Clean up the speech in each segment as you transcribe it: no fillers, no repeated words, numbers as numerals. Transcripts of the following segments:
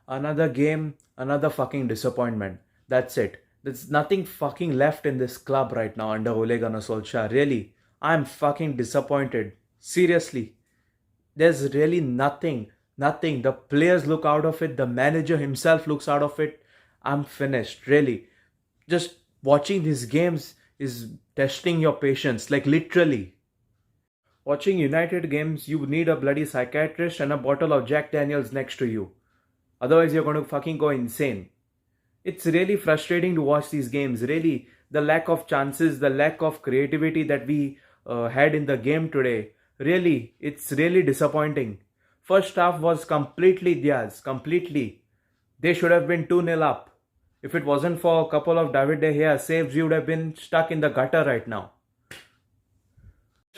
Another game, another fucking disappointment. That's it. There's nothing fucking left in this club right now under Ole Gunnar Solskjaer. Really, I'm fucking disappointed. Seriously, there's really nothing. Nothing. The players look out of it. The manager himself looks out of it. I'm finished. Really, just watching these games is testing your patience. Like literally. Watching United games, you need a bloody psychiatrist and a bottle of Jack Daniels next to you. Otherwise, you're going to fucking go insane. It's really frustrating to watch these games. Really, the lack of chances, the lack of creativity that we had in the game today. Really, it's really disappointing. First half was completely theirs. Completely. They should have been 2-0 up. If it wasn't for a couple of David De Gea saves, we would have been stuck in the gutter right now.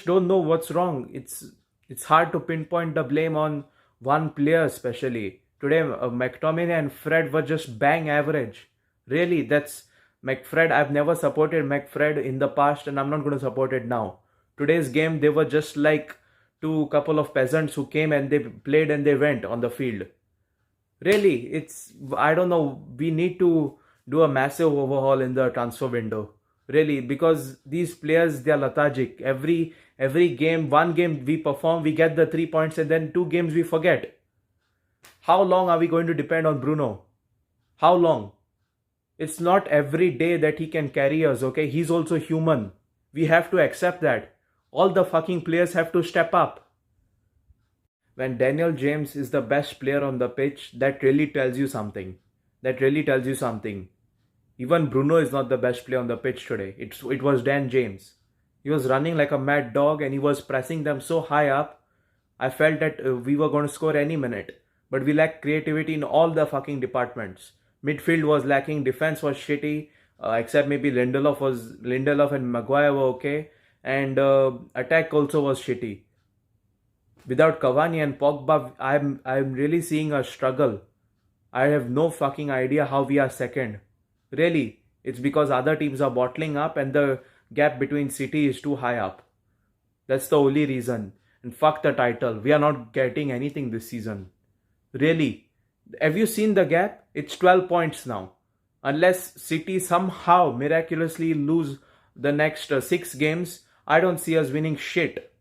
Don't know what's wrong. It's hard to pinpoint the blame on one player especially. Today, McTominay and Fred were just bang average. Really, that's McFred. I've never supported McFred in the past, and I'm not going to support it now. Today's game, they were just like two couple of peasants who came and they played and they went on the field. Really, I don't know. We need to do a massive overhaul in the transfer window. Really, because these players, they are lethargic. Every game, one game we perform, we get the 3 points, and then two games we forget. How long are we going to depend on Bruno? How long? It's not every day that he can carry us, okay? He's also human. We have to accept that. All the fucking players have to step up. When Daniel James is the best player on the pitch, that really tells you something. That really tells you something. Even Bruno is not the best player on the pitch today. It was Dan James. He was running like a mad dog and he was pressing them so high up. I felt that we were going to score any minute. But we lacked creativity in all the fucking departments. Midfield was lacking. Defense was shitty. Except maybe Lindelof and Maguire were okay. And attack also was shitty. Without Cavani and Pogba, I'm really seeing a struggle. I have no fucking idea how we are second. Really, it's because other teams are bottling up and the gap between City is too high up. That's the only reason. And fuck the title. We are not getting anything this season. Really. Have you seen the gap? It's 12 points now. Unless City somehow miraculously lose the next 6 games, I don't see us winning shit.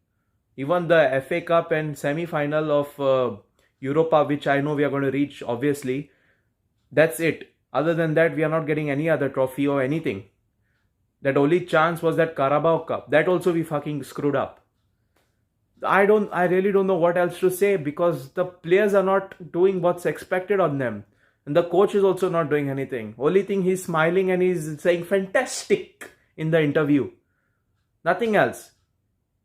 Even the FA Cup and semi-final of Europa, which I know we are going to reach, obviously, that's it. Other than that, we are not getting any other trophy or anything. That only chance was that Carabao Cup. That also we fucking screwed up. I really don't know what else to say because the players are not doing what's expected on them. And the coach is also not doing anything. Only thing, he's smiling and he's saying fantastic in the interview. Nothing else.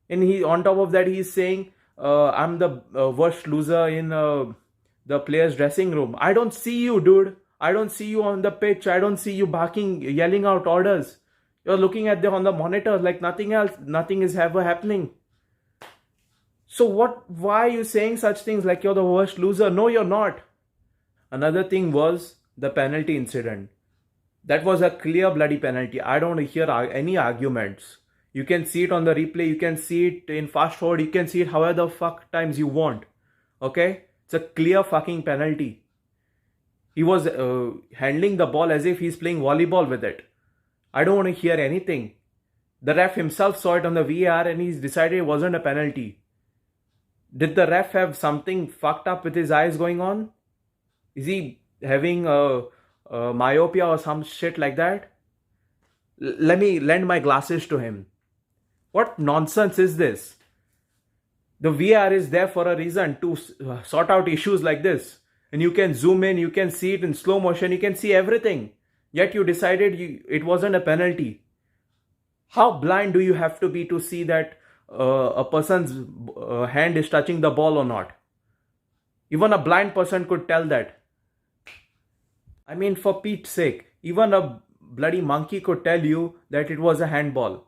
And on top of that, he's saying, I'm the worst loser in the players' dressing room. I don't see you, dude. I don't see you on the pitch. I don't see you barking, yelling out orders. You're looking at them on the monitor like nothing else. Nothing is ever happening. So why are you saying such things like you're the worst loser? No, you're not. Another thing was the penalty incident. That was a clear bloody penalty. I don't hear any arguments. You can see it on the replay. You can see it in fast forward. You can see it however the fuck times you want. Okay? It's a clear fucking penalty. He was handling the ball as if he's playing volleyball with it. I don't want to hear anything. The ref himself saw it on the VAR and he's decided it wasn't a penalty. Did the ref have something fucked up with his eyes going on? Is he having a myopia or some shit like that? Let me lend my glasses to him. What nonsense is this? The VAR is there for a reason to sort out issues like this. And you can zoom in, you can see it in slow motion, you can see everything. Yet you decided it wasn't a penalty. How blind do you have to be to see that a person's hand is touching the ball or not? Even a blind person could tell that. I mean, for Pete's sake, even a bloody monkey could tell you that it was a handball.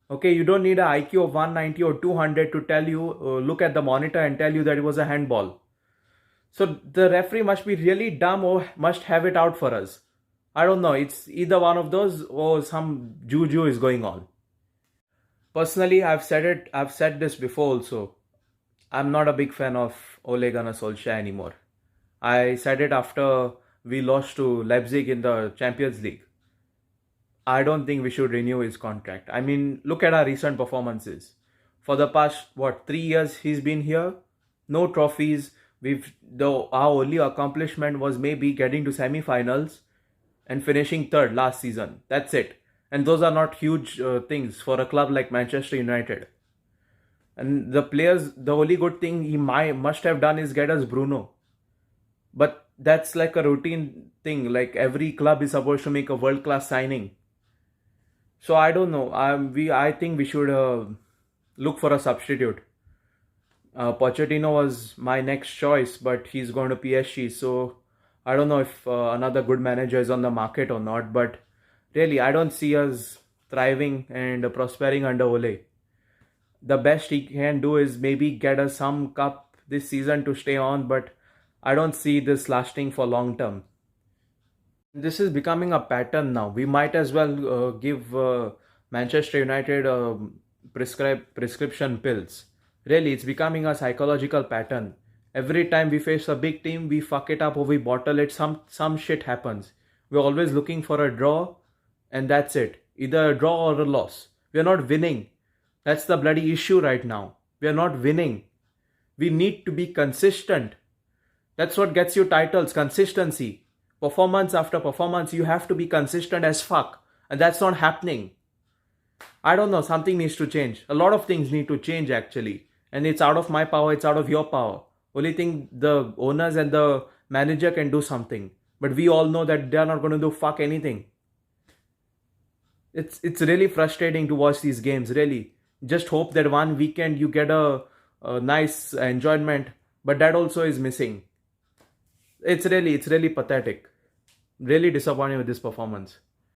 Okay, you don't need an IQ of 190 or 200 to tell you, look at the monitor and tell you that it was a handball. So the referee must be really dumb or must have it out for us. I don't know, it's either one of those or some juju is going on. Personally, I've said this before also. I'm not a big fan of Ole Gunnar Solskjaer anymore. I said it after we lost to Leipzig in the Champions League. I don't think we should renew his contract. I mean, look at our recent performances. For the past 3 years he's been here, no trophies. Our only accomplishment was maybe getting to semi-finals and finishing third last season. That's it. And those are not huge things for a club like Manchester United. And the players, the only good thing he must have done is get us Bruno. But that's like a routine thing. Like every club is supposed to make a world class signing. So I don't know. I think we should look for a substitute. Pochettino was my next choice, but he's going to PSG. So I don't know if another good manager is on the market or not. But really, I don't see us thriving and prospering under Ole. The best he can do is maybe get us some cup this season to stay on, but I don't see this lasting for long term. This is becoming a pattern now. We might as well give Manchester United prescription pills. Really, it's becoming a psychological pattern. Every time we face a big team, we fuck it up or we bottle it. Some shit happens. We're always looking for a draw, and that's it. Either a draw or a loss. We're not winning. That's the bloody issue right now. We're not winning. We need to be consistent. That's what gets you titles, consistency. Performance after performance, you have to be consistent as fuck. And that's not happening. I don't know, something needs to change. A lot of things need to change actually. And it's out of my power, it's out of your power. Only thing the owners and the manager can do something. But we all know that they're not going to do fuck anything. It's really frustrating to watch these games, really. Just hope that one weekend you get a nice enjoyment, but that also is missing. It's really pathetic. Really disappointed with this performance.